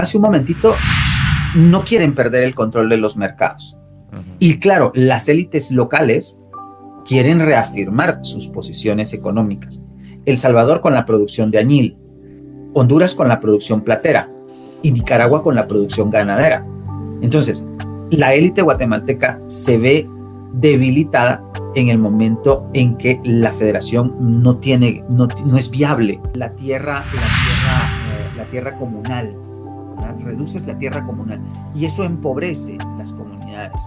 hace un momentito, no quieren perder el control de los mercados. Y claro, las élites locales quieren reafirmar sus posiciones económicas. El Salvador con la producción de añil, Honduras con la producción platera y Nicaragua con la producción ganadera. Entonces, la élite guatemalteca se ve debilitada en el momento en que la federación no es viable. La tierra comunal, ¿verdad? Reduces la tierra comunal y eso empobrece las comunidades.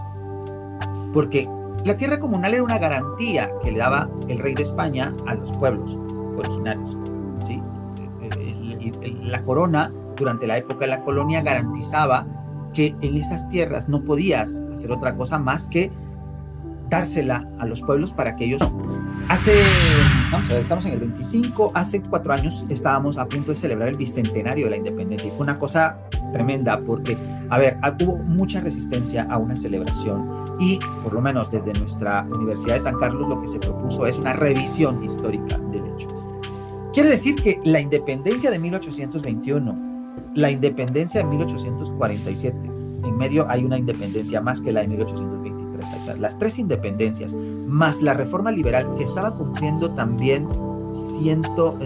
Porque la tierra comunal era una garantía que le daba el rey de España a los pueblos originarios, ¿sí? La corona, durante la época de la colonia, garantizaba que en esas tierras no podías hacer otra cosa más que dársela a los pueblos para que ellos... Vamos a ver, estamos en el 25, hace 4 años estábamos a punto de celebrar el bicentenario de la independencia y fue una cosa tremenda porque, a ver, hubo mucha resistencia a una celebración y por lo menos desde nuestra Universidad de San Carlos lo que se propuso es una revisión histórica del hecho. Quiere decir que la independencia de 1821, la independencia de 1847, en medio hay una independencia más que la de 1823, o sea, las 3 independencias, más la reforma liberal que estaba cumpliendo también ciento...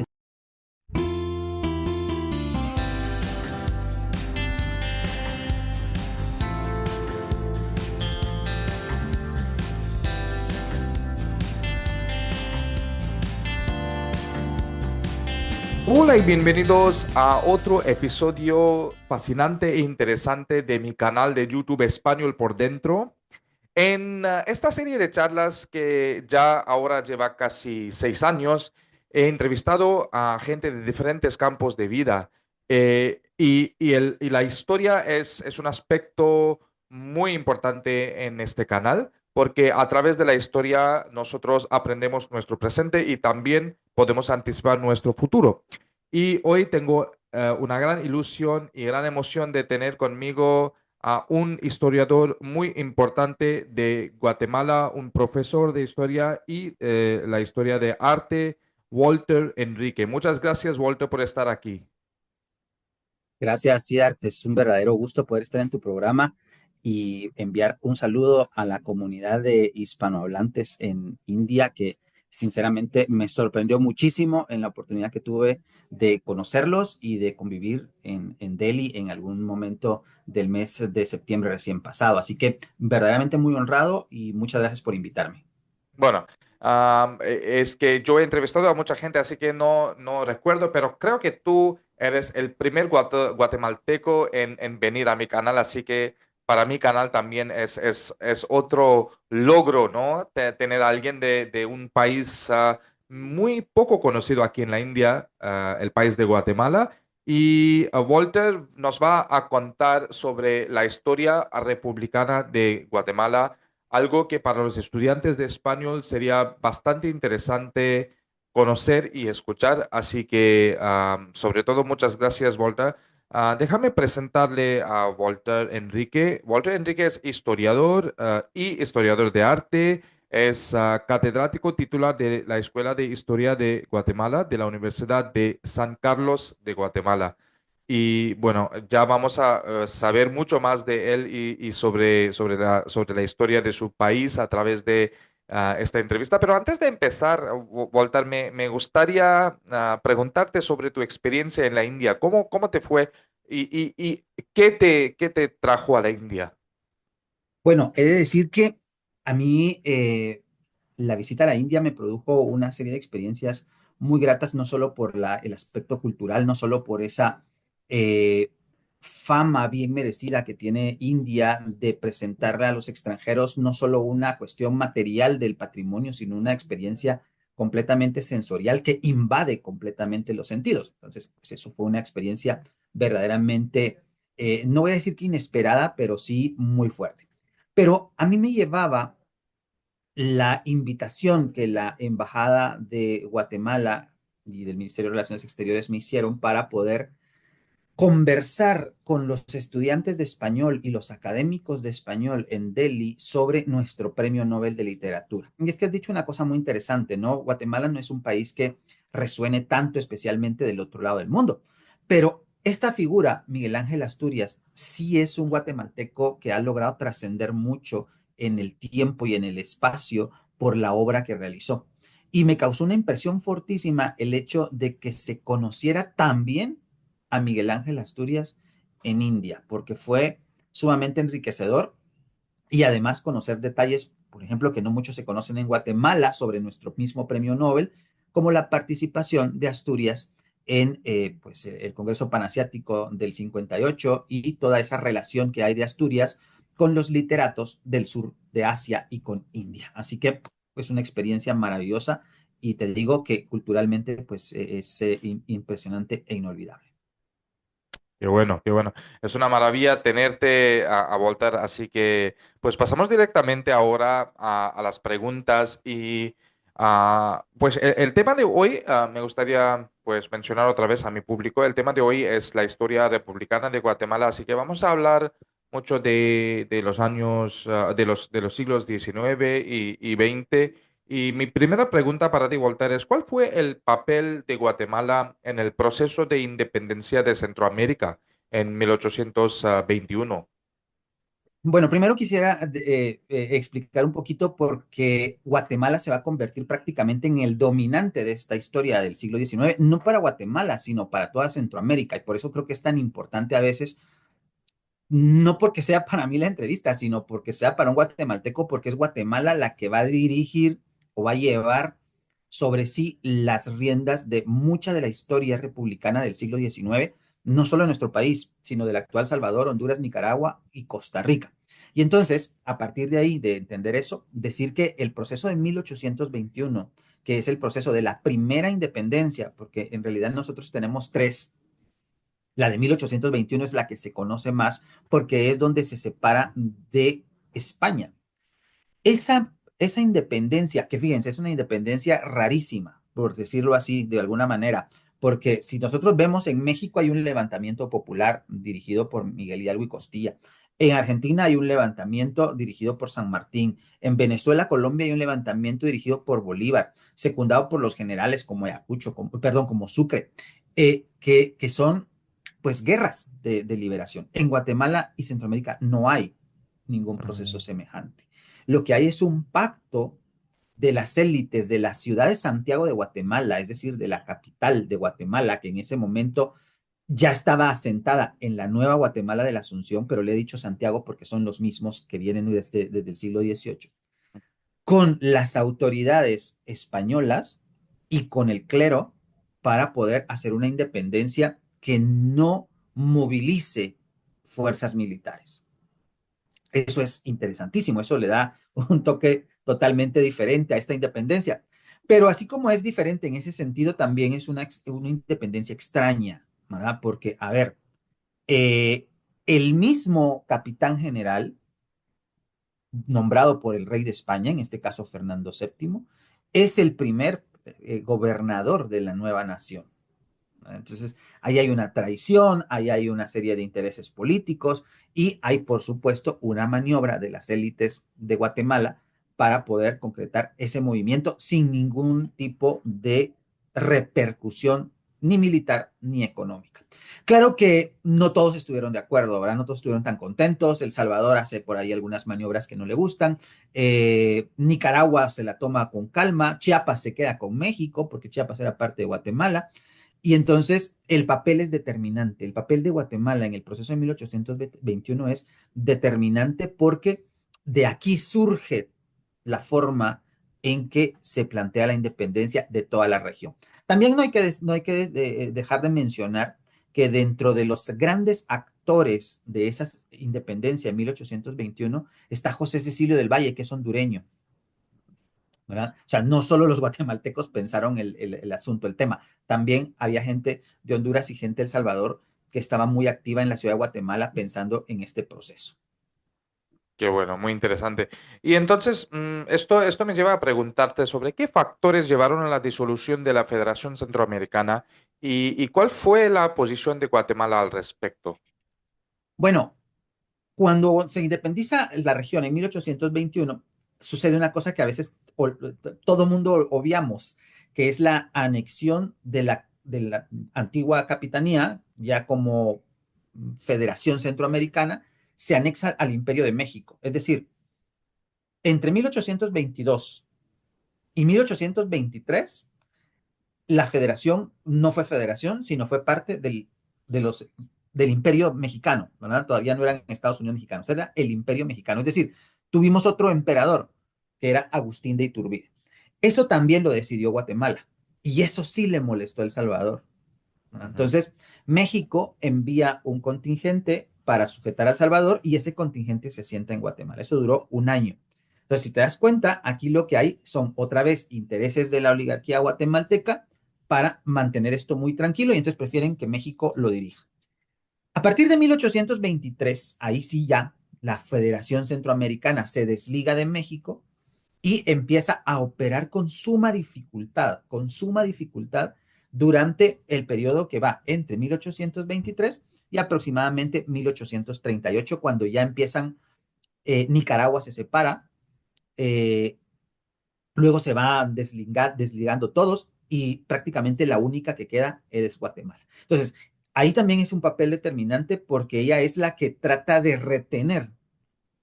Hola y bienvenidos a otro episodio fascinante e interesante de mi canal de YouTube Español por Dentro. En esta serie de charlas que ya ahora lleva casi 6 años, he entrevistado a gente de diferentes campos de vida y la historia es un aspecto muy importante en este canal porque a través de la historia nosotros aprendemos nuestro presente y también podemos anticipar nuestro futuro. Y hoy tengo una gran ilusión y gran emoción de tener conmigo a un historiador muy importante de Guatemala, un profesor de historia y la historia de arte, Walter Enrique. Muchas gracias, Walter, por estar aquí. Gracias, Siddharth. Es un verdadero gusto poder estar en tu programa y enviar un saludo a la comunidad de hispanohablantes en India, que sinceramente me sorprendió muchísimo en la oportunidad que tuve de conocerlos y de convivir en Delhi en algún momento del mes de septiembre recién pasado. Así que verdaderamente muy honrado y muchas gracias por invitarme. Bueno, es que yo he entrevistado a mucha gente, así que no recuerdo, pero creo que tú eres el primer guatemalteco en venir a mi canal, así que para mi canal también es otro logro, ¿no? Tener a alguien de un país muy poco conocido aquí en la India, el país de Guatemala. Y Walter nos va a contar sobre la historia republicana de Guatemala, algo que para los estudiantes de español sería bastante interesante conocer y escuchar. Así que, sobre todo, muchas gracias, Walter. Déjame presentarle a Walter Enrique. Walter Enrique es historiador y historiador de arte. Es catedrático titular de la Escuela de Historia de Guatemala de la Universidad de San Carlos de Guatemala. Y bueno, ya vamos a saber mucho más de él y sobre la historia de su país a través de esta entrevista. Pero antes de empezar, Walter, me gustaría preguntarte sobre tu experiencia en la India. ¿Cómo te fue y qué te trajo a la India? Bueno, he de decir que a mí la visita a la India me produjo una serie de experiencias muy gratas, no solo por el aspecto cultural, no solo por esa eh, fama bien merecida que tiene India de presentarle a los extranjeros no solo una cuestión material del patrimonio, sino una experiencia completamente sensorial que invade completamente los sentidos. Entonces, pues eso fue una experiencia verdaderamente, no voy a decir que inesperada, pero sí muy fuerte. Pero a mí me llevaba la invitación que la Embajada de Guatemala y del Ministerio de Relaciones Exteriores me hicieron para poder conversar con los estudiantes de español y los académicos de español en Delhi sobre nuestro Premio Nobel de Literatura. Y es que has dicho una cosa muy interesante, ¿no? Guatemala no es un país que resuene tanto especialmente del otro lado del mundo, pero esta figura, Miguel Ángel Asturias, sí es un guatemalteco que ha logrado trascender mucho en el tiempo y en el espacio por la obra que realizó. Y me causó una impresión fortísima el hecho de que se conociera también a Miguel Ángel Asturias en India, porque fue sumamente enriquecedor y además conocer detalles, por ejemplo, que no muchos se conocen en Guatemala sobre nuestro mismo premio Nobel, como la participación de Asturias en pues, el Congreso Panasiático del 58 y toda esa relación que hay de Asturias con los literatos del sur de Asia y con India. Así que es pues, una experiencia maravillosa y te digo que culturalmente pues, es impresionante e inolvidable. Qué bueno, qué bueno. Es una maravilla tenerte a Walter, así que pues pasamos directamente ahora a las preguntas y pues el tema de hoy me gustaría pues mencionar otra vez a mi público. El tema de hoy es la historia republicana de Guatemala, así que vamos a hablar mucho de los años, de los siglos XIX y XX. Y mi primera pregunta para ti, Walter, es ¿cuál fue el papel de Guatemala en el proceso de independencia de Centroamérica en 1821? Bueno, primero quisiera explicar un poquito por qué Guatemala se va a convertir prácticamente en el dominante de esta historia del siglo XIX, no para Guatemala, sino para toda Centroamérica. Y por eso creo que es tan importante a veces no porque sea para mí la entrevista, sino porque sea para un guatemalteco, porque es Guatemala la que va a dirigir o va a llevar sobre sí las riendas de mucha de la historia republicana del siglo XIX, no solo en nuestro país, sino del actual Salvador, Honduras, Nicaragua y Costa Rica. Y entonces, a partir de ahí, de entender eso, decir que el proceso de 1821, que es el proceso de la primera independencia, porque en realidad nosotros tenemos tres. La de 1821 es la que se conoce más porque es donde se separa de España. Esa independencia, que fíjense, es una independencia rarísima, por decirlo así de alguna manera, porque si nosotros vemos en México hay un levantamiento popular dirigido por Miguel Hidalgo y Costilla. En Argentina hay un levantamiento dirigido por San Martín. En Venezuela, Colombia hay un levantamiento dirigido por Bolívar, secundado por los generales como Ayacucho, perdón, como Sucre, que son pues guerras de liberación. En Guatemala y Centroamérica no hay ningún proceso Mm. semejante. Lo que hay es un pacto de las élites de la ciudad de Santiago de Guatemala, es decir, de la capital de Guatemala, que en ese momento ya estaba asentada en la nueva Guatemala de la Asunción, pero le he dicho Santiago porque son los mismos que vienen desde el siglo XVIII, con las autoridades españolas y con el clero para poder hacer una independencia que no movilice fuerzas militares. Eso es interesantísimo, eso le da un toque totalmente diferente a esta independencia. Pero así como es diferente en ese sentido, también es una independencia extraña, ¿verdad? Porque, a ver, eh, el mismo capitán general nombrado por el rey de España, en este caso Fernando VII, es el primer gobernador de la nueva nación. Entonces, ahí hay una traición, ahí hay una serie de intereses políticos y hay, por supuesto, una maniobra de las élites de Guatemala para poder concretar ese movimiento sin ningún tipo de repercusión ni militar ni económica. Claro que no todos estuvieron de acuerdo, ¿verdad? No todos estuvieron tan contentos. El Salvador hace por ahí algunas maniobras que no le gustan. Nicaragua se la toma con calma. Chiapas se queda con México porque Chiapas era parte de Guatemala. Y entonces el papel es determinante. El papel de Guatemala en el proceso de 1821 es determinante porque de aquí surge la forma en que se plantea la independencia de toda la región. También no hay que dejar de mencionar que dentro de los grandes actores de esa independencia en 1821 está José Cecilio del Valle, que es hondureño. ¿Verdad? O sea, no solo los guatemaltecos pensaron el asunto, el tema, también había gente de Honduras y gente de El Salvador que estaba muy activa en la ciudad de Guatemala pensando en este proceso. Qué bueno, muy interesante. Y entonces, esto me lleva a preguntarte sobre qué factores llevaron a la disolución de la Federación Centroamericana y cuál fue la posición de Guatemala al respecto. Bueno, cuando se independiza la región en 1821, sucede una cosa que a veces todo mundo obviamos, que es la anexión de la antigua capitanía, ya como Federación Centroamericana, se anexa al Imperio de México. Es decir, entre 1822 y 1823, la federación no fue federación, sino fue parte de los, del Imperio Mexicano, ¿verdad? Todavía no eran Estados Unidos mexicanos, era el Imperio Mexicano. Es decir, tuvimos otro emperador, que era Agustín de Iturbide. Eso también lo decidió Guatemala, y eso sí le molestó a El Salvador. Ujú. Entonces, México envía un contingente para sujetar a El Salvador y ese contingente se sienta en Guatemala. Eso duró un año. Entonces, si te das cuenta, aquí lo que hay son otra vez intereses de la oligarquía guatemalteca para mantener esto muy tranquilo y entonces prefieren que México lo dirija. A partir de 1823, ahí sí ya la Federación Centroamericana se desliga de México y empieza a operar con suma dificultad durante el periodo que va entre 1823 y aproximadamente 1838, cuando ya empiezan, Nicaragua se separa, eh, luego se van desligando todos y prácticamente la única que queda es Guatemala. Entonces, ahí también es un papel determinante porque ella es la que trata de retener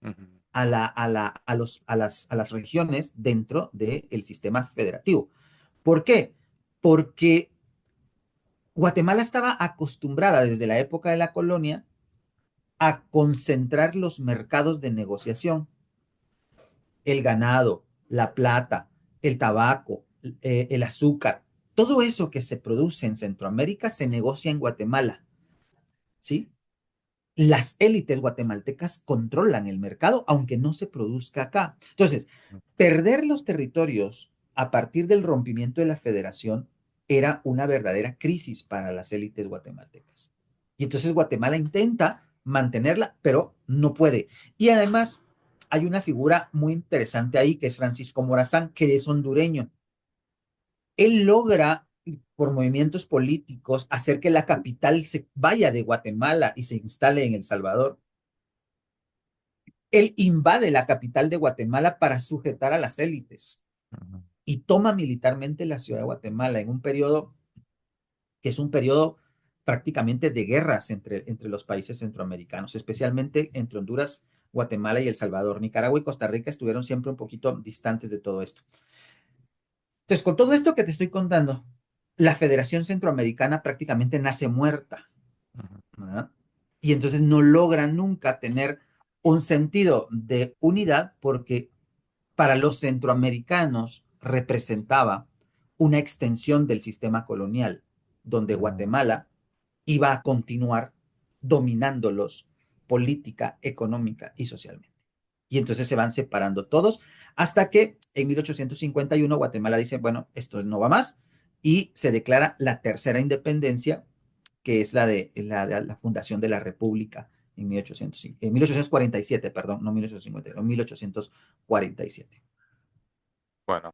Ujú. a las regiones dentro del sistema federativo. ¿Por qué? Porque Guatemala estaba acostumbrada desde la época de la colonia a concentrar los mercados de negociación, el ganado, la plata, el tabaco, el azúcar, todo eso que se produce en Centroamérica se negocia en Guatemala, ¿sí? Las élites guatemaltecas controlan el mercado, aunque no se produzca acá. Entonces, perder los territorios a partir del rompimiento de la federación era una verdadera crisis para las élites guatemaltecas. Y entonces Guatemala intenta mantenerla, pero no puede. Y además hay una figura muy interesante ahí, que es Francisco Morazán, que es hondureño. Él logra, por movimientos políticos, hacer que la capital se vaya de Guatemala y se instale en El Salvador. Él invade la capital de Guatemala para sujetar a las élites Ujú. y toma militarmente la ciudad de Guatemala en un periodo que es un periodo prácticamente de guerras entre los países centroamericanos, especialmente entre Honduras, Guatemala y El Salvador. Nicaragua y Costa Rica estuvieron siempre un poquito distantes de todo esto. Entonces, con todo esto que te estoy contando, la Federación Centroamericana prácticamente nace muerta, Ujú. ¿verdad? Y entonces no logra nunca tener un sentido de unidad porque para los centroamericanos representaba una extensión del sistema colonial, donde Ujú. Guatemala iba a continuar dominándolos política, económica y socialmente. Y entonces se van separando todos hasta que en 1851 Guatemala dice, bueno, esto no va más y se declara la tercera independencia, que es la fundación de la República en 1847, perdón, no 1850, no 1847. Bueno.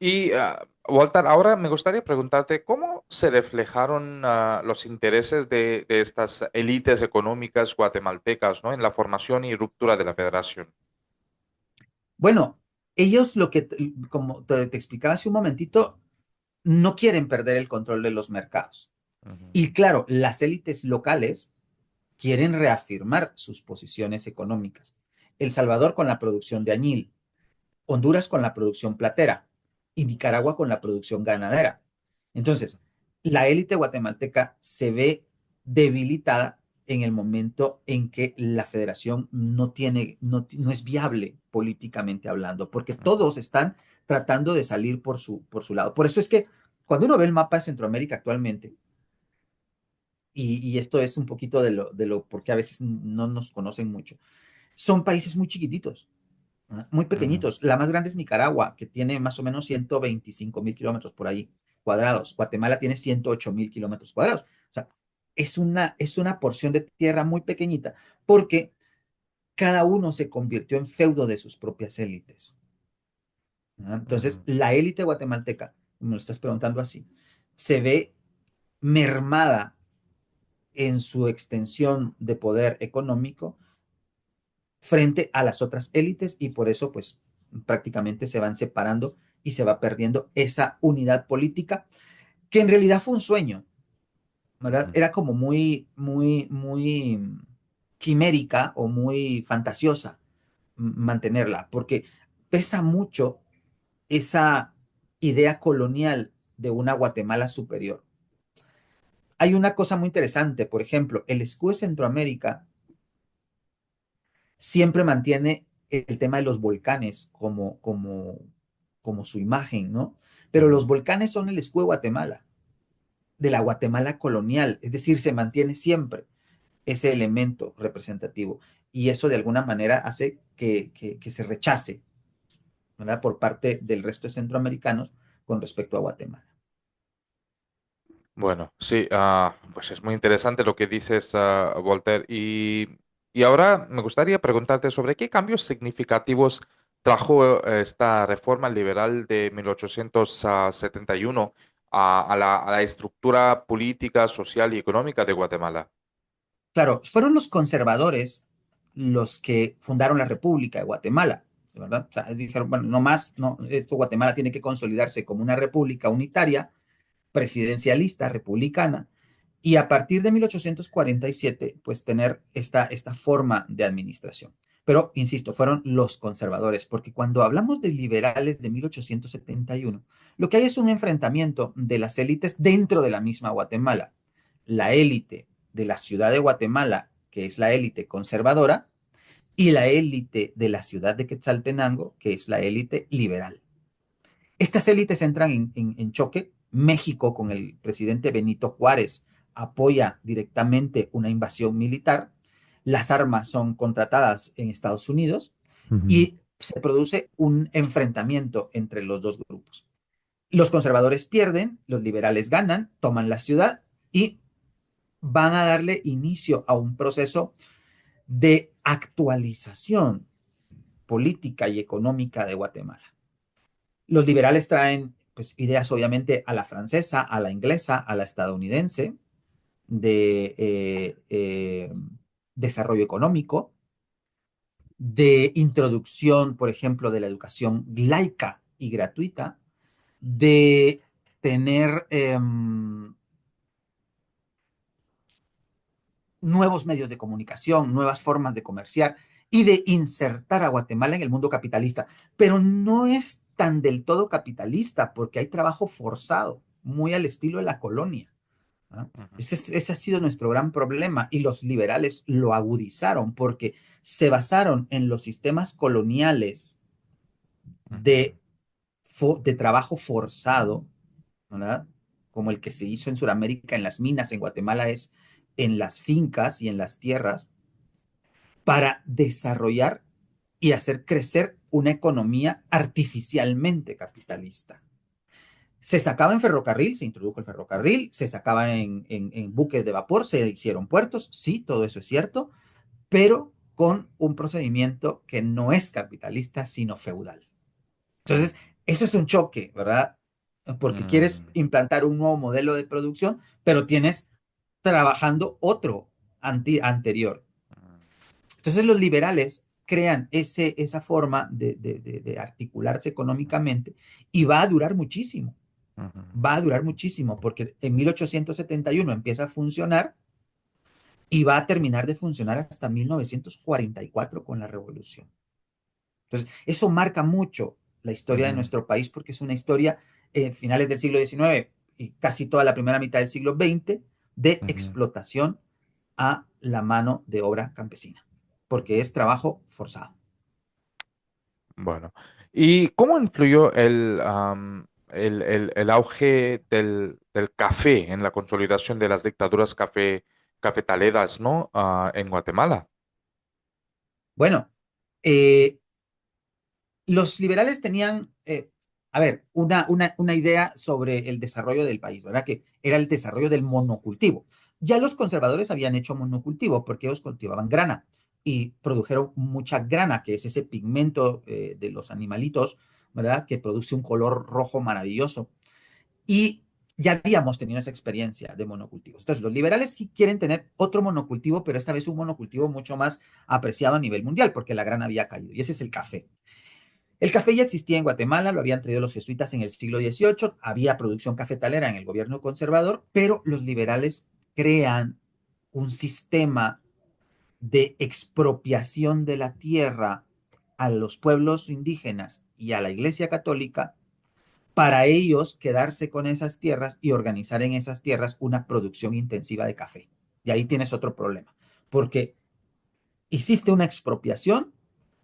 Y Walter, ahora me gustaría preguntarte, ¿cómo se reflejaron los intereses de estas élites económicas guatemaltecas, ¿no? En la formación y ruptura de la federación? Bueno, ellos como te explicaba hace un momentito, no quieren perder el control de los mercados. Ujú. Y claro, las élites locales quieren reafirmar sus posiciones económicas. El Salvador con la producción de añil, Honduras con la producción platera y Nicaragua con la producción ganadera. Entonces, la élite guatemalteca se ve debilitada en el momento en que la federación no es viable políticamente hablando, porque todos están tratando de salir por su lado. Por eso es que cuando uno ve el mapa de Centroamérica actualmente, y esto es un poquito de lo porque a veces no nos conocen mucho, son países muy chiquititos, muy Ujú. pequeñitos. La más grande es Nicaragua, que tiene más o menos 125.000 kilómetros por ahí cuadrados. Guatemala tiene 108.000 kilómetros cuadrados. O sea, es una porción de tierra muy pequeñita porque cada uno se convirtió en feudo de sus propias élites. Entonces, Ujú. la élite guatemalteca, como lo estás preguntando así, se ve mermada en su extensión de poder económico frente a las otras élites y por eso pues prácticamente se van separando y se va perdiendo esa unidad política que en realidad fue un sueño, ¿verdad? Ujú. Era como muy quimérica o muy fantasiosa mantenerla, porque pesa mucho esa idea colonial de una Guatemala superior. Hay una cosa muy interesante, por ejemplo, el escudo de Centroamérica siempre mantiene el tema de los volcanes como su imagen, ¿no? Pero los Ujú. volcanes son el escudo de Guatemala, de la Guatemala colonial, es decir, se mantiene siempre ese elemento representativo y eso de alguna manera hace que se rechace, ¿verdad? Por parte del resto de centroamericanos con respecto a Guatemala. Bueno, sí, pues es muy interesante lo que dices, Walter. Y ahora me gustaría preguntarte sobre qué cambios significativos trajo esta reforma liberal de 1871 a la estructura política, social y económica de Guatemala. Claro, fueron los conservadores los que fundaron la República de Guatemala, ¿verdad? O sea, dijeron, bueno, no más, no, esto Guatemala tiene que consolidarse como una república unitaria, presidencialista, republicana, y a partir de 1847, pues tener esta forma de administración. Pero, insisto, fueron los conservadores, porque cuando hablamos de liberales de 1871, lo que hay es un enfrentamiento de las élites dentro de la misma Guatemala. La élite de la ciudad de Guatemala, que es la élite conservadora, y la élite de la ciudad de Quetzaltenango, que es la élite liberal. Estas élites entran en choque. México, con el presidente Benito Juárez, apoya directamente una invasión militar. Las armas son contratadas en Estados Unidos Ujú. y se produce un enfrentamiento entre los dos grupos. Los conservadores pierden, los liberales ganan, toman la ciudad y van a darle inicio a un proceso de actualización política y económica de Guatemala. Los liberales traen pues, ideas obviamente a la francesa, a la inglesa, a la estadounidense, de desarrollo económico, de introducción, por ejemplo, de la educación laica y gratuita, de tener nuevos medios de comunicación, nuevas formas de comerciar y de insertar a Guatemala en el mundo capitalista. Pero no es tan del todo capitalista porque hay trabajo forzado, muy al estilo de la colonia. ¿No? Ujú. Ese ha sido nuestro gran problema y los liberales lo agudizaron porque se basaron en los sistemas coloniales Ujú. de, de trabajo forzado, ¿verdad? Como el que se hizo en Sudamérica, en las minas, en Guatemala es en las fincas y en las tierras, para desarrollar y hacer crecer una economía artificialmente capitalista. Se sacaba en ferrocarril, se introdujo el ferrocarril, se sacaba en buques de vapor, se hicieron puertos, sí, todo eso es cierto, pero con un procedimiento que no es capitalista, sino feudal. Entonces, eso es un choque, ¿verdad? Porque quieres Mm. implantar un nuevo modelo de producción, pero tienes trabajando otro anterior. Entonces los liberales crean esa forma de articularse económicamente y va a durar muchísimo, Ujú. va a durar muchísimo, porque en 1871 empieza a funcionar y va a terminar de funcionar hasta 1944 con la revolución. Entonces, eso marca mucho la historia de Ujú. nuestro país porque es una historia finales del siglo XIX y casi toda la primera mitad del siglo XX de Ujú. explotación a la mano de obra campesina, porque es trabajo forzado. Bueno, ¿y cómo influyó el auge del café en la consolidación de las dictaduras cafetaleras, ¿no? En Guatemala. Bueno, los liberales tenían, a ver, una idea sobre el desarrollo del país, ¿verdad? Que era el desarrollo del monocultivo. Ya los conservadores habían hecho monocultivo porque ellos cultivaban grana y produjeron mucha grana, que es ese pigmento de los animalitos, ¿verdad? Que produce un color rojo maravilloso. Y ya habíamos tenido esa experiencia de monocultivos. Entonces, los liberales sí quieren tener otro monocultivo, pero esta vez un monocultivo mucho más apreciado a nivel mundial, porque la grana había caído, y ese es el café. El café ya existía en Guatemala, lo habían traído los jesuitas en el siglo XVIII, había producción cafetalera en el gobierno conservador, pero los liberales crean un sistema de expropiación de la tierra a los pueblos indígenas y a la Iglesia Católica para ellos quedarse con esas tierras y organizar en esas tierras una producción intensiva de café. Y ahí tienes otro problema, porque hiciste una expropiación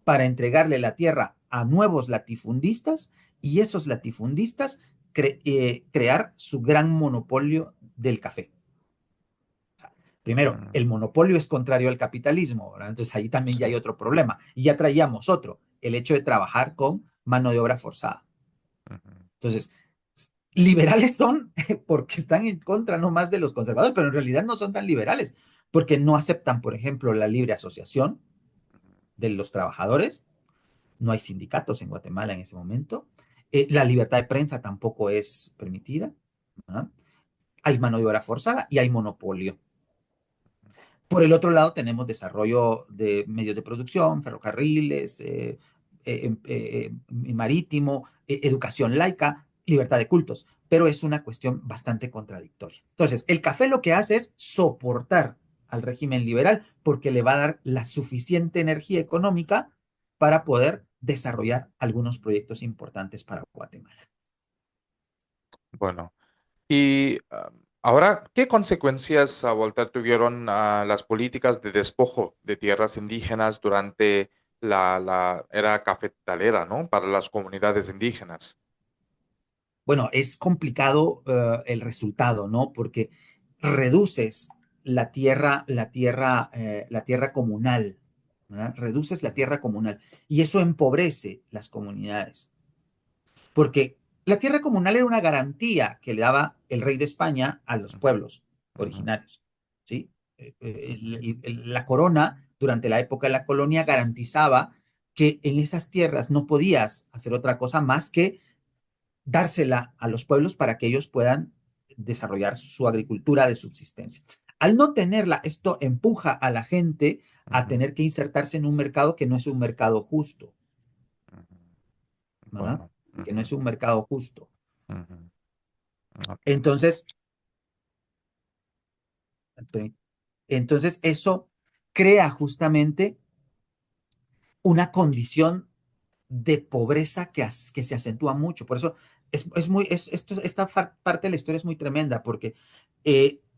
para entregarle la tierra a nuevos latifundistas y esos latifundistas crear su gran monopolio del café. Primero, Mm, el monopolio es contrario al capitalismo, ¿verdad? Entonces ahí también ya sí. hay otro problema. Y ya traíamos otro, el hecho de trabajar con mano de obra forzada. Ujú, Entonces, liberales son porque están en contra no más de los conservadores, pero en realidad no son tan liberales, porque no aceptan, por ejemplo, la libre asociación de los trabajadores. No hay sindicatos en Guatemala en ese momento. La libertad de prensa tampoco es permitida. ¿No? Hay mano de obra forzada y hay monopolio. Por el otro lado, tenemos desarrollo de medios de producción, ferrocarriles, marítimo, educación laica, libertad de cultos, pero es una cuestión bastante contradictoria. Entonces, el café lo que hace es soportar al régimen liberal porque le va a dar la suficiente energía económica para poder desarrollar algunos proyectos importantes para Guatemala. bueno. Y ahora, ¿qué consecuencias, Walter, tuvieron las políticas de despojo de tierras indígenas durante la era cafetalera, ¿no? Para las comunidades indígenas. Bueno, es complicado el resultado, ¿no? Porque reduces la tierra comunal, ¿verdad? Reduces la tierra comunal y eso empobrece las comunidades. Porque la tierra comunal era una garantía que le daba el rey de España a los Ujú, pueblos ujú, originarios, ¿sí? La corona, durante la época de la colonia, garantizaba que en esas tierras no podías hacer otra cosa más que dársela a los pueblos para que ellos puedan desarrollar su agricultura de subsistencia. Al no tenerla, esto empuja a la gente a ujú, tener que insertarse en un mercado que no es un mercado justo, ujú. ¿verdad? Bueno, Que no ujú, es un mercado justo. ujú, ok. Entonces, entonces eso crea justamente una condición de pobreza que se acentúa mucho. Por eso esta parte de la historia es muy tremenda, porque,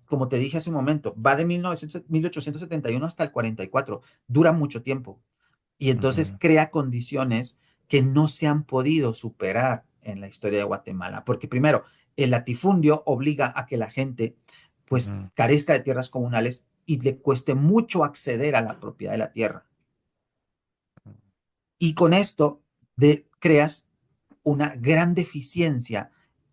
como te dije hace un momento, va de 1871 hasta el 44, dura mucho tiempo, y entonces Ujú, crea condiciones que no se han podido superar en la historia de Guatemala, porque primero, el latifundio obliga a que la gente pues ujú, carezca de tierras comunales y le cueste mucho acceder a la propiedad de la tierra. Y con esto creas una gran deficiencia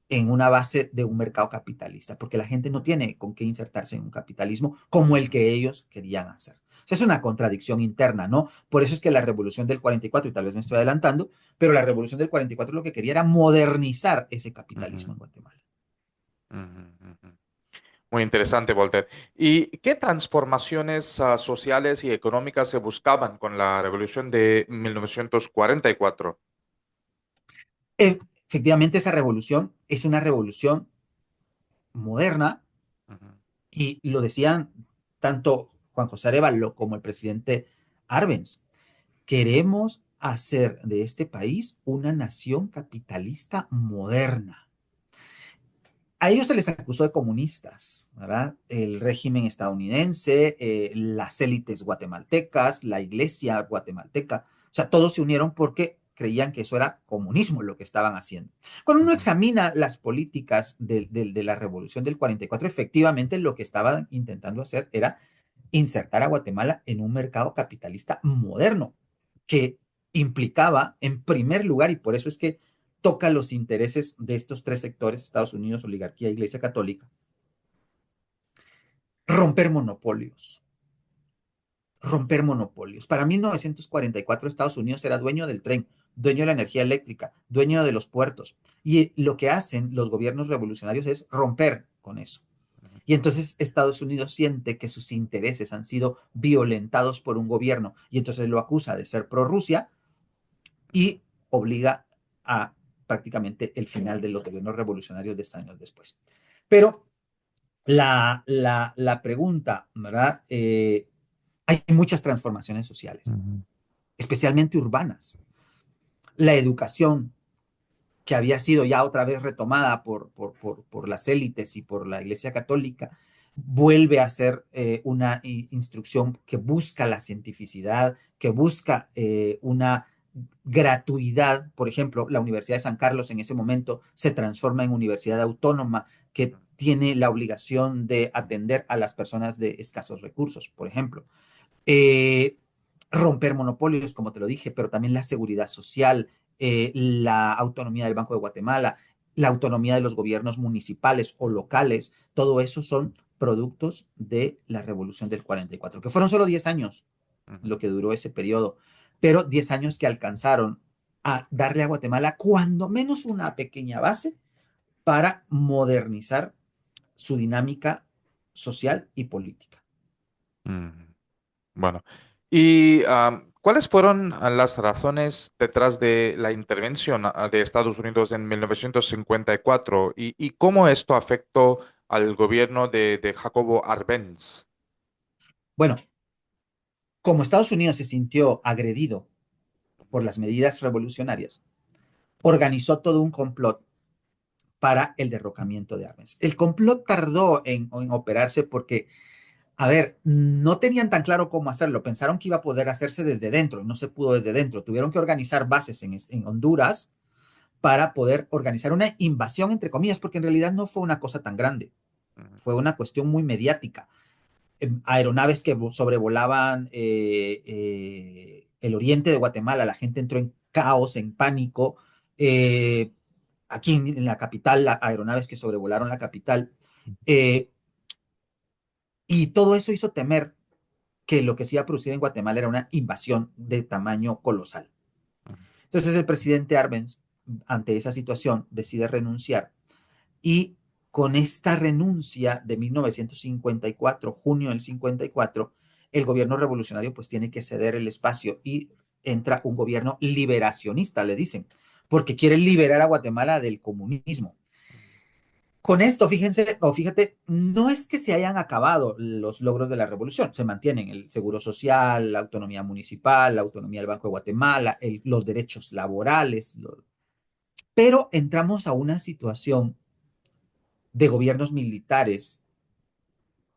en una base de un mercado capitalista, porque la gente no tiene con qué insertarse en un capitalismo como el que ellos querían hacer. O sea, es una contradicción interna, ¿no? Por eso es que la revolución del 44, y tal vez me estoy adelantando, pero la revolución del 44 lo que quería era modernizar ese ujú, capitalismo en Guatemala. ujú, ujú. Muy interesante, Walter. ¿Y qué transformaciones sociales y económicas se buscaban con la revolución de 1944? Efectivamente, esa revolución es una revolución moderna Ujú, y lo decían tanto Juan José Arevalo como el presidente Arbenz. Queremos hacer de este país una nación capitalista moderna. A ellos se les acusó de comunistas, ¿verdad? El régimen estadounidense, las élites guatemaltecas, la iglesia guatemalteca, o sea, todos se unieron porque creían que eso era comunismo lo que estaban haciendo. Cuando uno ujú, examina las políticas de la revolución del 44, efectivamente lo que estaban intentando hacer era insertar a Guatemala en un mercado capitalista moderno, que implicaba, en primer lugar, y por eso es que toca los intereses de estos tres sectores, Estados Unidos, oligarquía, Iglesia Católica, romper monopolios. Romper monopolios. Para 1944 Estados Unidos era dueño del tren, dueño de la energía eléctrica, dueño de los puertos. Y lo que hacen los gobiernos revolucionarios es romper con eso. Y entonces Estados Unidos siente que sus intereses han sido violentados por un gobierno y entonces lo acusa de ser pro Rusia y obliga a prácticamente el final de los gobiernos revolucionarios 10 años después. Pero la pregunta, ¿verdad? Hay muchas transformaciones sociales, Ujú, especialmente urbanas. La educación, que había sido ya otra vez retomada por las élites y por la Iglesia Católica, vuelve a ser una instrucción que busca la cientificidad, que busca una gratuidad. Por ejemplo, la Universidad de San Carlos en ese momento se transforma en universidad autónoma que tiene la obligación de atender a las personas de escasos recursos, por ejemplo. Eh, Romper monopolios, como te lo dije, pero también la seguridad social, la autonomía del Banco de Guatemala, la autonomía de los gobiernos municipales o locales, todo eso son productos de la Revolución del 44, que fueron solo 10 años ujú. lo que duró ese periodo, pero 10 años que alcanzaron a darle a Guatemala cuando menos una pequeña base para modernizar su dinámica social y política. Mm, Bueno, ¿y cuáles fueron las razones detrás de la intervención de Estados Unidos en 1954 y cómo esto afectó al gobierno de Jacobo Arbenz? Bueno, como Estados Unidos se sintió agredido por las medidas revolucionarias, organizó todo un complot para el derrocamiento de Arbenz. El complot tardó en operarse porque, a ver, no tenían tan claro cómo hacerlo. Pensaron que iba a poder hacerse desde dentro, no se pudo desde dentro. Tuvieron que organizar bases en Honduras para poder organizar una invasión, entre comillas, porque en realidad no fue una cosa tan grande. Ujú, Fue una cuestión muy mediática. Aeronaves que sobrevolaban el oriente de Guatemala, la gente entró en caos, en pánico. Eh, Aquí en la capital, aeronaves que sobrevolaron la capital. eh, y todo eso hizo temer que lo que se iba a producir en Guatemala era una invasión de tamaño colosal. ujú, Entonces el presidente Arbenz, ante esa situación, decide renunciar y con esta renuncia de 1954, junio del 54, el gobierno revolucionario pues tiene que ceder el espacio y entra un gobierno liberacionista, le dicen, porque quiere liberar a Guatemala del comunismo. Con esto, fíjense, o fíjate, no es que se hayan acabado los logros de la revolución, se mantienen el seguro social, la autonomía municipal, la autonomía del Banco de Guatemala, los derechos laborales, pero entramos a una situación de gobiernos militares,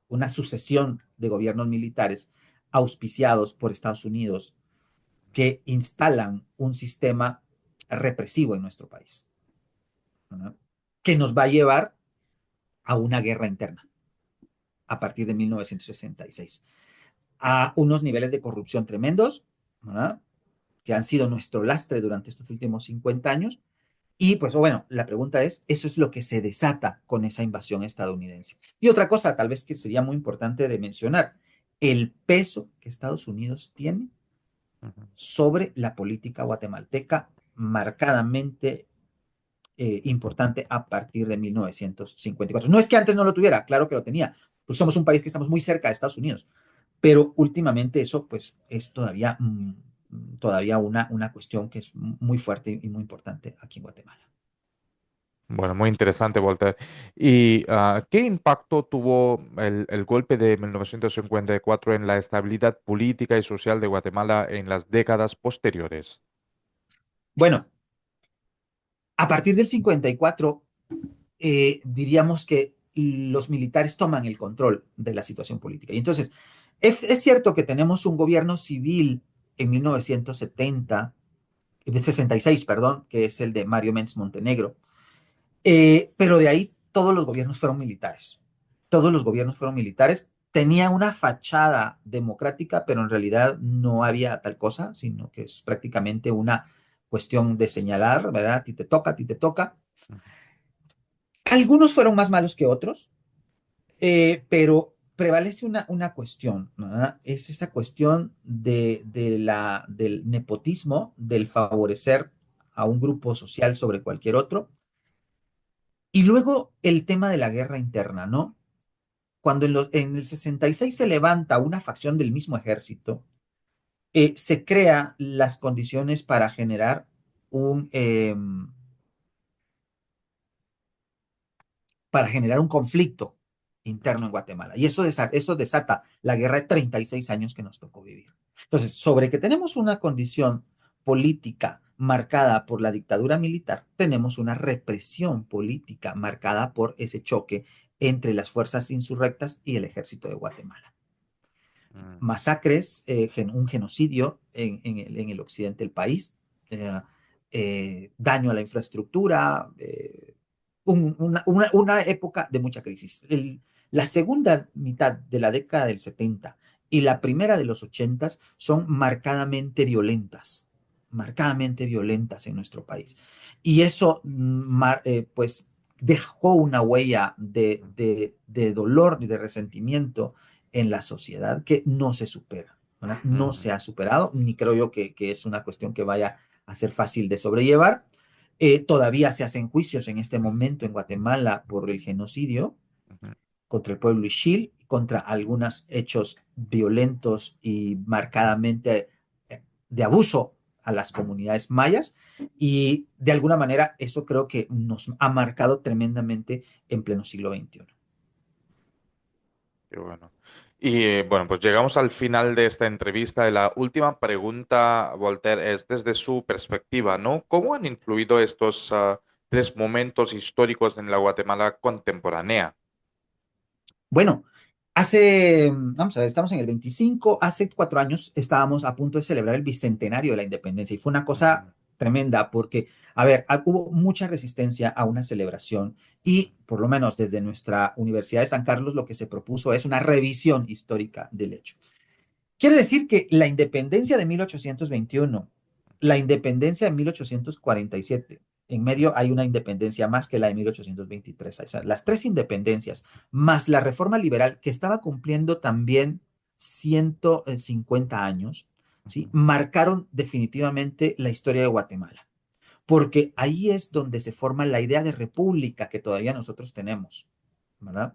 una sucesión de gobiernos militares auspiciados por Estados Unidos que instalan un sistema represivo en nuestro país, ¿no? Que nos va a llevar a una guerra interna a partir de 1966, a unos niveles de corrupción tremendos, ¿verdad? Que han sido nuestro lastre durante estos últimos 50 años. Y pues bueno, la pregunta es, eso es lo que se desata con esa invasión estadounidense. Y otra cosa, tal vez que sería muy importante de mencionar, el peso que Estados Unidos tiene ujú. sobre la política guatemalteca, marcadamente importante a partir de 1954. No es que antes no lo tuviera, claro que lo tenía, pues somos un país que estamos muy cerca de Estados Unidos, pero últimamente eso pues es todavía, todavía una cuestión que es muy fuerte y muy importante aquí en Guatemala. Bueno, muy interesante, Walter. ¿Y qué impacto tuvo el golpe de 1954 en la estabilidad política y social de Guatemala en las décadas posteriores? Bueno, a partir del 54, diríamos que los militares toman el control de la situación política. Y entonces, es cierto que tenemos un gobierno civil en 1970, de 66, perdón, que es el de Mario Méndez Montenegro, pero de ahí todos los gobiernos fueron militares. Todos los gobiernos fueron militares. Tenían una fachada democrática, pero en realidad no había tal cosa, sino que es prácticamente una cuestión de señalar, ¿verdad? A ti te toca, a ti te toca. Algunos fueron más malos que otros, pero prevalece una cuestión, ¿verdad? Es esa cuestión del nepotismo, del favorecer a un grupo social sobre cualquier otro. Y luego el tema de la guerra interna, ¿no? Cuando en el 66 se levanta una facción del mismo ejército, se crean las condiciones para generar un, para generar un conflicto interno en Guatemala. Y eso desata la guerra de 36 años que nos tocó vivir. Entonces, sobre que tenemos una condición política marcada por la dictadura militar, tenemos una represión política marcada por ese choque entre las fuerzas insurrectas y el ejército de Guatemala. Mm, Masacres, un genocidio en el occidente del país, eh, daño a la infraestructura, una época de mucha crisis. La segunda mitad de la década del 70 y la primera de los 80 son marcadamente violentas en nuestro país. Y eso, pues, dejó una huella de dolor y de resentimiento en la sociedad que no se supera, ¿verdad? No ujú, se ha superado, ni creo yo que es una cuestión que vaya a ser fácil de sobrellevar. Todavía se hacen juicios en este momento en Guatemala por el genocidio ujú. contra el pueblo Ixil, contra algunos hechos violentos y marcadamente de abuso a las comunidades mayas. Y de alguna manera eso creo que nos ha marcado tremendamente en pleno siglo XXI. Qué bueno. Y bueno, pues llegamos al final de esta entrevista y la última pregunta, Voltaire, es desde su perspectiva, ¿no? ¿Cómo han influido estos tres momentos históricos en la Guatemala contemporánea? Bueno, vamos a ver, estamos en el 25, hace 4 años estábamos a punto de celebrar el bicentenario de la independencia y fue una cosa Ujú, tremenda porque, a ver, hubo mucha resistencia a una celebración y por lo menos desde nuestra Universidad de San Carlos lo que se propuso es una revisión histórica del hecho. Quiere decir que la independencia de 1821, la independencia de 1847, en medio hay una independencia más que la de 1823. O sea, las tres independencias, más la reforma liberal que estaba cumpliendo también 150 años, ¿sí? ujú, Marcaron definitivamente la historia de Guatemala, porque ahí es donde se forma la idea de república que todavía nosotros tenemos, ¿verdad?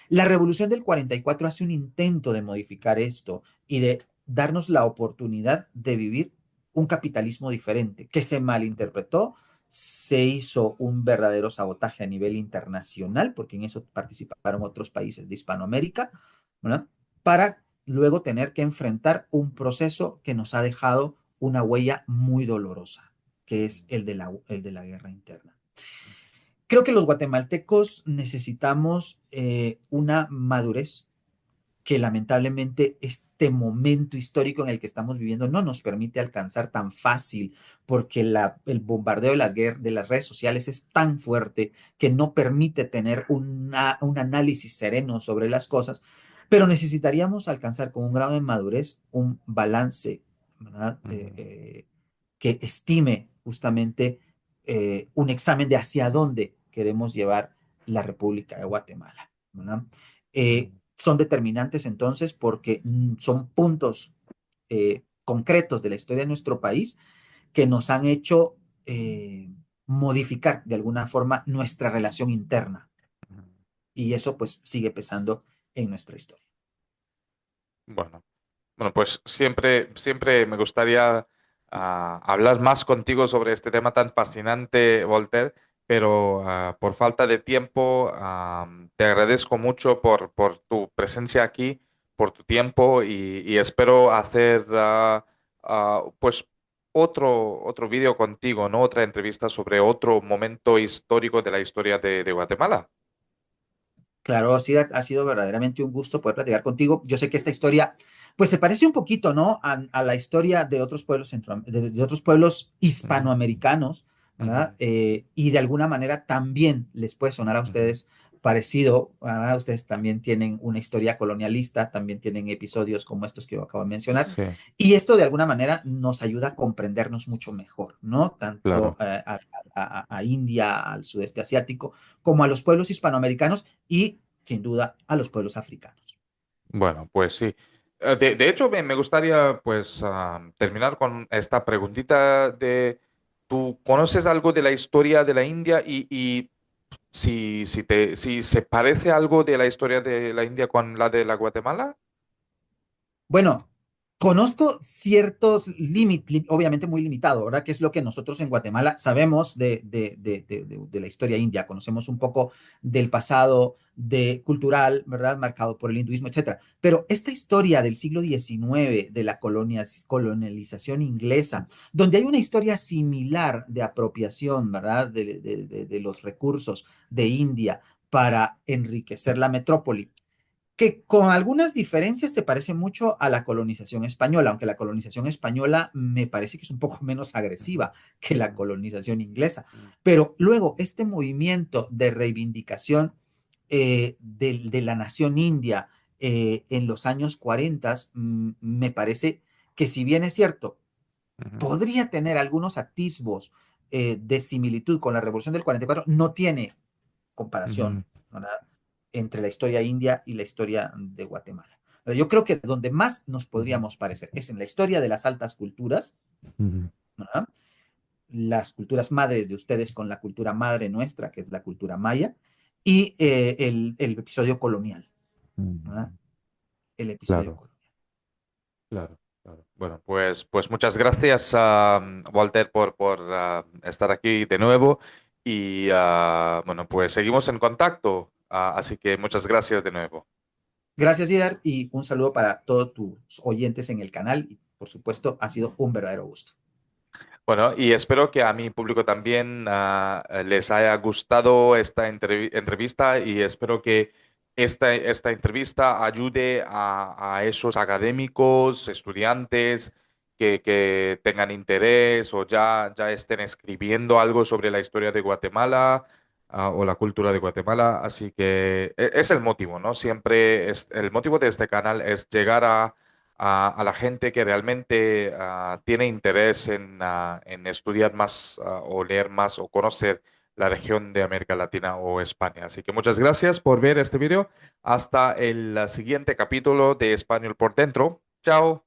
La revolución del 44 hace un intento de modificar esto y de darnos la oportunidad de vivir un capitalismo diferente, que se malinterpretó, se hizo un verdadero sabotaje a nivel internacional, porque en eso participaron otros países de Hispanoamérica, ¿verdad? Para luego tener que enfrentar un proceso que nos ha dejado una huella muy dolorosa, que es el de la guerra interna. Creo que los guatemaltecos necesitamos una madurez que lamentablemente este momento histórico en el que estamos viviendo no nos permite alcanzar tan fácil, porque el bombardeo de las redes sociales es tan fuerte que no permite tener un análisis sereno sobre las cosas, pero necesitaríamos alcanzar con un grado de madurez un balance, ¿verdad? ujú, Que estime justamente un examen de hacia dónde queremos llevar la República de Guatemala, ¿verdad? ujú, Son determinantes entonces porque son puntos concretos de la historia de nuestro país que nos han hecho modificar de alguna forma nuestra relación interna ujú. y eso pues sigue pesando en nuestra historia. Bueno. Bueno, pues siempre me gustaría hablar más contigo sobre este tema tan fascinante, Voltaire, pero por falta de tiempo, te agradezco mucho por tu presencia aquí, por tu tiempo y espero hacer pues otro vídeo contigo, ¿no? Otra entrevista sobre otro momento histórico de la historia de Guatemala. Claro, sí, ha sido verdaderamente un gusto poder platicar contigo. Yo sé que esta historia, pues se parece un poquito, ¿no? A la historia de otros pueblos de otros pueblos Ujú, hispanoamericanos, ¿verdad? ujú, Y de alguna manera también les puede sonar a ujú. ustedes parecido, ¿verdad? Ustedes también tienen una historia colonialista, también tienen episodios como estos que yo acabo de mencionar. Sí, Y esto de alguna manera nos ayuda a comprendernos mucho mejor, ¿no? Tanto claro. a India, al sudeste asiático, como a los pueblos hispanoamericanos y sin duda a los pueblos africanos. Bueno, pues sí. De hecho, me gustaría pues terminar con esta preguntita de, ¿tú conoces algo de la historia de la India y si se parece algo de la historia de la India con la de la Guatemala? Bueno, Conozco ciertos límites, obviamente muy limitado, ¿verdad? Que es lo que nosotros en Guatemala sabemos de la historia india, conocemos un poco del pasado cultural, ¿verdad? Marcado por el hinduismo, etcétera. Pero esta historia del siglo XIX, de la colonialización inglesa, donde hay una historia similar de apropiación, ¿verdad? De los recursos de India para enriquecer la metrópoli, que con algunas diferencias se parece mucho a la colonización española, aunque la colonización española me parece que es un poco menos agresiva que la colonización inglesa. Pero luego, este movimiento de reivindicación de la nación india en los años 40, me parece que, si bien es cierto, Ujú, podría tener algunos atisbos de similitud con la revolución del 44, no tiene comparación, ujú, ¿verdad? Entre la historia india y la historia de Guatemala. Pero yo creo que donde más nos ujú, podríamos parecer es en la historia de las altas culturas, ujú, ¿verdad? Las culturas madres de ustedes con la cultura madre nuestra, que es la cultura maya, y el episodio colonial, ¿verdad? ujú. El episodio Claro, colonial. claro, claro. Bueno, pues muchas gracias, Walter, por estar aquí de nuevo. Y bueno, pues seguimos en contacto. Así que muchas gracias de nuevo. Gracias, Idar, y un saludo para todos tus oyentes en el canal. Y por supuesto, ha sido un verdadero gusto. Bueno, y espero que a mi público también les haya gustado esta entrevista y espero que esta entrevista ayude a esos académicos, estudiantes que tengan interés o ya estén escribiendo algo sobre la historia de Guatemala, o la cultura de Guatemala. Así que es el motivo, ¿no? Siempre es, el motivo de este canal es llegar a la gente que realmente tiene interés en estudiar más, o leer más o conocer la región de América Latina o España. Así que muchas gracias por ver este video. Hasta el siguiente capítulo de Español por Dentro. Chao.